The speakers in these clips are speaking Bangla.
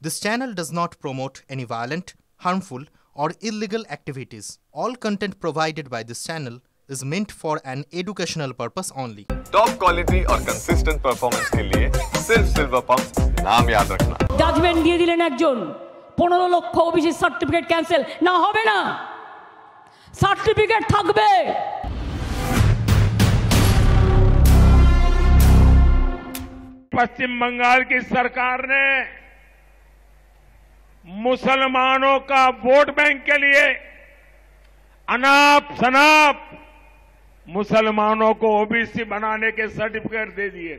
This channel does not promote any violent, harmful, or illegal activities. All content provided by this channel is meant for an educational purpose only. Top quality और कंसिस्टेंट परफॉर्मेंस के लिए सिर्फ सिल्वर पंप नाम याद रखना। জাজমেন্ট দিয়ে দিলেন একজন 15 লক্ষ ওবিসি সার্টিফিকেট ক্যান্সেল না হবে না, সার্টিফিকেট থাকবে। पश्चिम बंगाल की सरकार ने मुसलमानों का वोट बैंक के लिए अनाप शनाप मुसलमानों को ओबीसी बनाने के सर्टिफिकेट दे दिए।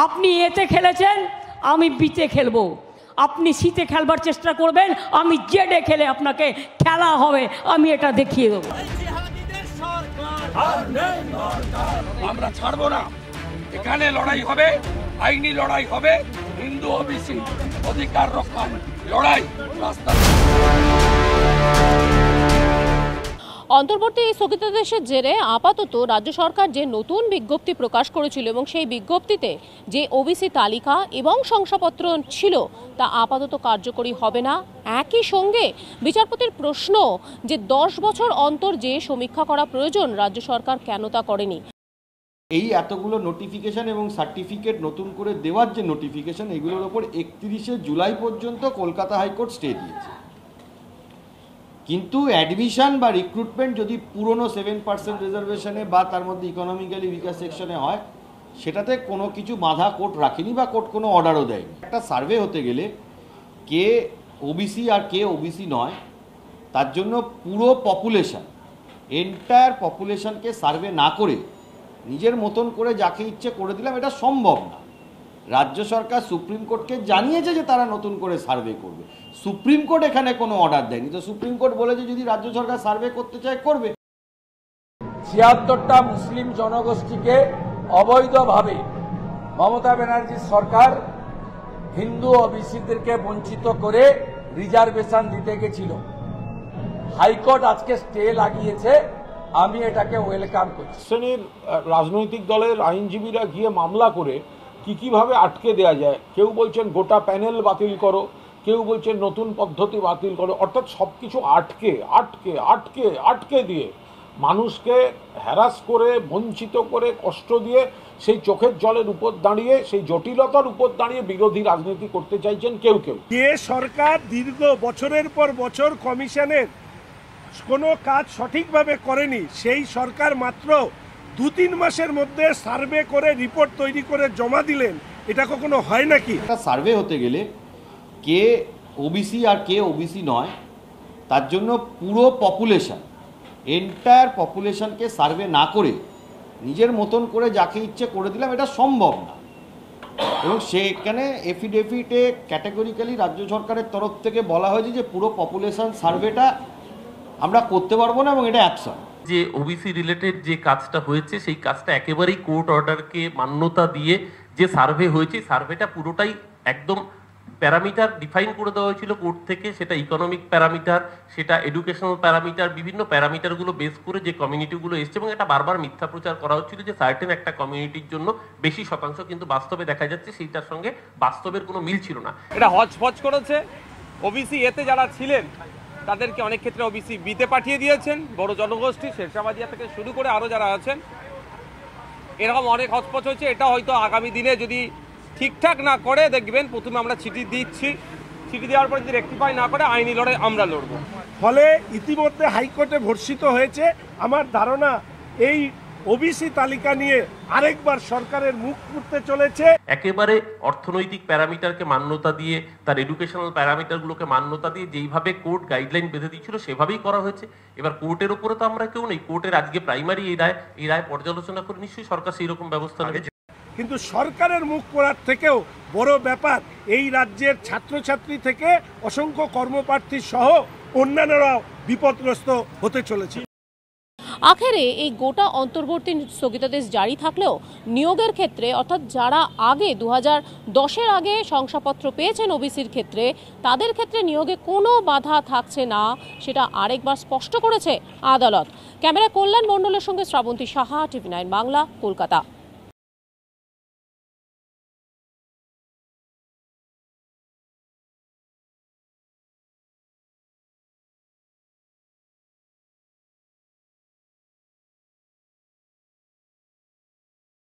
আপনি এতে খেলেছেন, আমি বিতে খেলবো। আপনি শীতে খেলবার চেষ্টা করবেন, আমি জেডে খেলে আপনাকে খেলা হবে, আমি এটা দেখিয়ে দেবো। আমরা ছাড়বো না, এখানে লড়াই হবে, আইনি লড়াই হবে, হিন্দু ওবিসি অধিকার রক্ষার লড়াই রাস্তা। অন্তর্বর্তী স্থগিতাদেশের জেরে আপাতত রাজ্য সরকার যে নতুন বিজ্ঞপ্তি প্রকাশ করেছিল এবং সেই বিজ্ঞপ্তিতে যে ওবিসি তালিকা এবং শংসাপত্র ছিল তা আপাতত কার্যকরী হবে না। একই সঙ্গে বিচারপতির প্রশ্ন যে 10 বছর অন্তর যে সমীক্ষা করা প্রয়োজন, রাজ্য সরকার কেন তা করেনি। এই এতগুলো নোটিফিকেশন এবং সার্টিফিকেট নতুন করে দেওয়ার যে নোটিফিকেশন, এগুলোর ওপর 31শে জুলাই পর্যন্ত কলকাতা হাইকোর্ট স্টে দিয়েছে। কিন্তু অ্যাডমিশন বা রিক্রুটমেন্ট যদি পুরনো 7% রিজার্ভেশনে বা তার মধ্যে ইকোনমিক্যালি উইকার সেকশনে হয়, সেটাতে কোনো কিছু বাধা কোর্ট রাখেনি বা কোর্ট কোনো অর্ডারও দেয়নি। একটা সার্ভে হতে গেলে কে ওবিসি আর কে ওবিসি নয়, তার জন্য পুরো পপুলেশন, এন্টায়ার পপুলেশনকে সার্ভে না করে নিজের মতন করে যাকে ইচ্ছে করে দিলাম, এটা সম্ভব না। রাজ্য সরকার সুপ্রিম কোর্টকে জানিয়েছে যে তারা নতুন করে সার্ভে করবে। সুপ্রিম কোর্ট এখানে কোনো অর্ডার দেয়নি, তো সুপ্রিম কোর্ট বলেছে যদি রাজ্য সরকার সার্ভে করতে চায় করবে। 76টা মুসলিম জনগোষ্ঠীকে অবৈধভাবে মমতা ব্যানার্জির সরকার হিন্দু ওবিসিদেরকে বঞ্চিত করে রিজার্ভেশন দিতে গেছিল। হাইকোর্ট আজকে স্টে লাগিয়েছে, আমি এটাকে ওয়েলকাম করছি। শ্রেণীর রাজনৈতিক দলের আইনজীবীরা গিয়ে মামলা করে কিভাবে আটকে দেওয়া যায়, কেউ বলছেন গোটা প্যানেল বাতিল করো, কেউ বলছেন নতুন পদ্ধতি বাতিল করো, অর্থাৎ সব কিছু আটকে আটকে আটকে আটকে দিয়ে মানুষকে হ্যারাস করে, বঞ্চিত করে, কষ্ট দিয়ে সেই চোখের জলের উপর দাঁড়িয়ে, সেই জটিলতার উপর দাঁড়িয়ে বিরোধী রাজনীতি করতে চাইছেন কেউ কেউ। যে সরকার দীর্ঘ বছরের পর বছর কমিশনের কোনো কাজ সঠিকভাবে করেনি, সেই সরকার মাত্র 2-3 মাসের মধ্যে সার্ভে করে রিপোর্ট তৈরি করে জমা দিলেন, এটা কখনো হয় নাকি? একটা সার্ভে হতে গেলে কে ওবিসি আর কে ওবিসি নয়, তার জন্য পুরো পপুলেশন, এন্টায়ার পপুলেশনকে সার্ভে না করে নিজের মতন করে যাকে ইচ্ছে করে দিলাম, এটা সম্ভব না। এবং সেখানে এফিডেভিটে ক্যাটাগরিক্যালি রাজ্য সরকারের তরফ থেকে বলা হয়েছে যে পুরো পপুলেশন সার্ভেটা আমরা করতে পারবো না এবং এটা অ্যাকশন। যে ওবিসি রিলেটেড যে কাজটা হয়েছে, সেই কাজটা একেবারেই কোর্ট অর্ডারকে মান্যতা দিয়ে যে সার্ভে হয়েছে, সার্ভেটা পুরোটাই একদম প্যারামিটার ডিফাইন করে দেওয়া হয়েছিল কোর্ট থেকে। সেটা ইকোনমিক প্যারামিটার, সেটা এডুকেশনাল প্যারামিটার, বিভিন্ন প্যারামিটারগুলো বেস করে যে কমিউনিটিগুলো এসছে, এবং এটা বারবার মিথ্যা প্রচার করা হচ্ছিল যে সার্টেন একটা কমিউনিটির জন্য বেশি শতাংশ, কিন্তু বাস্তবে দেখা যাচ্ছে সেইটার সঙ্গে বাস্তবের কোনো মিল ছিল না। এটা হজপজ করেছে। ওবিসি এতে যারা ছিলেন তাদেরকে অনেক ক্ষেত্রে ওবিসি বিতে পাঠিয়ে দিয়েছেন, বড় জনগোষ্ঠী শেরশাবাজিয়া থেকে শুরু করে আরও যারা আছেন, এরকম অনেক হজপজ হয়েছে। এটা হয়তো আগামী দিনে যদি ঠিকঠাক না করে, দেখবেন প্রথমে আমরা চিঠি দিচ্ছি, চিঠি দেওয়ার পর যদি রেকটিফাই না করে আইনি লড়াই আমরা লড়বো। ফলে ইতিমধ্যে হাইকোর্টে ভর্সিত হয়েছে। আমার ধারণা এই ওবিসি তালিকা নিয়ে আরেকবার সরকারের মুখ ফুটতে চলেছে। একেবারে অর্থনৈতিক প্যারামিটারকে মান্যতা দিয়ে, তার এডুকেশনাল প্যারামিটারগুলোকে মান্যতা দিয়ে যেইভাবে কোর্ট গাইডলাইন বেঁধে দিচ্ছিল সেভাবেই করা হয়েছে। এবার কোর্টের উপরে তো আমরা কেউ নেই, কোর্টের আজকে প্রাইমারি এই রায় পর্যালোচনা করে নিশ্চয়ই সরকার সেই রকম ব্যবস্থা নেবে। কিন্তু সরকারের মুখ পড়ার থেকেও বড় ব্যাপার, এই রাজ্যের ছাত্রছাত্রী থেকে অসংখ্য কর্মপ্রার্থী সহ অন্যান্যরাও বিপদগ্রস্ত হতে চলেছে। আখেরে এই গোটা অন্তর্বর্তী স্থগিতাদেশ জারি থাকলেও নিয়োগের ক্ষেত্রে অর্থাৎ যারা আগে 2010-এর আগে শংসাপত্র পেয়েছেন ওবিসির ক্ষেত্রে, তাদের ক্ষেত্রে নিয়োগে কোনো বাধা থাকছে না, সেটা আরেকবার স্পষ্ট করেছে আদালত। ক্যামেরা কল্যাণ মণ্ডলের সঙ্গে শ্রাবন্তী সাহা, TV9 বাংলা, কলকাতা।